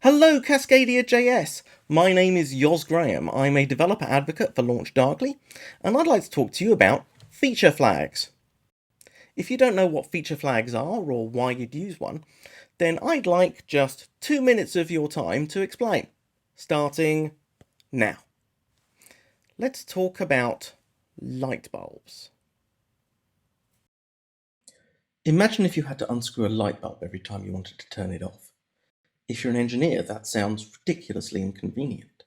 Hello, CascadiaJS! My name is Yoz Graham. I'm a developer advocate for LaunchDarkly, and I'd like to talk to you about feature flags. If you don't know what feature flags are or why you'd use one, then I'd like just 2 minutes of your time to explain. Starting now. Let's talk about light bulbs. Imagine if you had to unscrew a light bulb every time you wanted to turn it off. If you're an engineer, that sounds ridiculously inconvenient.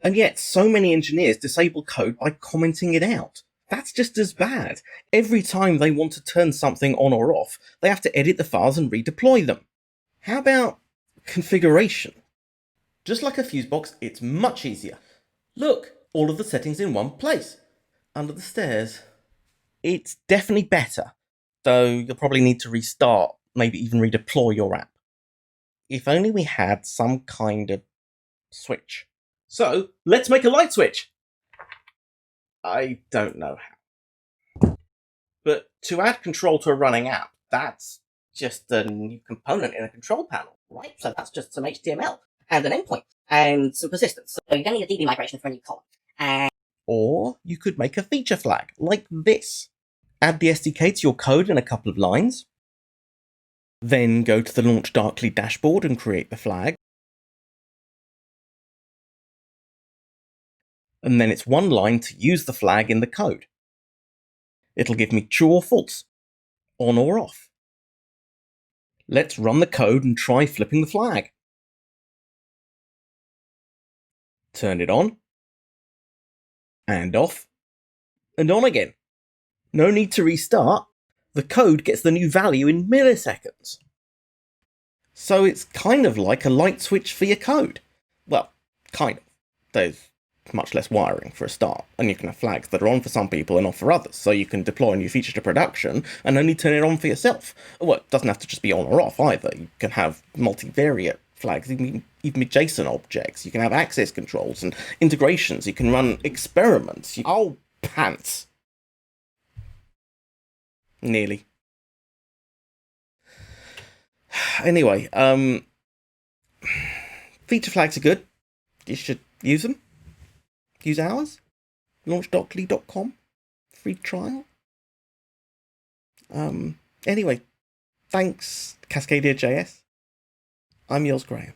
And yet, so many engineers disable code by commenting it out. That's just as bad. Every time they want to turn something on or off, they have to edit the files and redeploy them. How about configuration? Just like a fuse box, it's much easier. Look, all of the settings in one place. Under the stairs. It's definitely better, though you'll probably need to restart, maybe even redeploy your app. If only we had some kind of switch. So, let's make a light switch! I don't know how. But to add control to a running app, that's just a new component in a control panel, right? So that's just some HTML and an endpoint and some persistence. So you don't need a DB migration for a new column. Or you could make a feature flag like this. Add the SDK to your code in a couple of lines. Then go to the LaunchDarkly dashboard and create the flag. And then it's one line to use the flag in the code. It'll give me true or false, on or off. Let's run the code and try flipping the flag. Turn it on, and off, and on again. No need to restart. The code gets the new value in milliseconds. So it's kind of like a light switch for your code. Well, kind of. There's much less wiring for a start, and you can have flags that are on for some people and off for others, so you can deploy a new feature to production and only turn it on for yourself. Well, it doesn't have to just be on or off either. You can have multivariate flags, even JSON objects. You can have access controls and integrations. You can run experiments. Oh, pants. Nearly. Anyway, feature flags are good. You should use them. Use ours. LaunchDarkly.com. Free trial. Anyway, thanks, CascadiaJS. I'm Yoz Graham.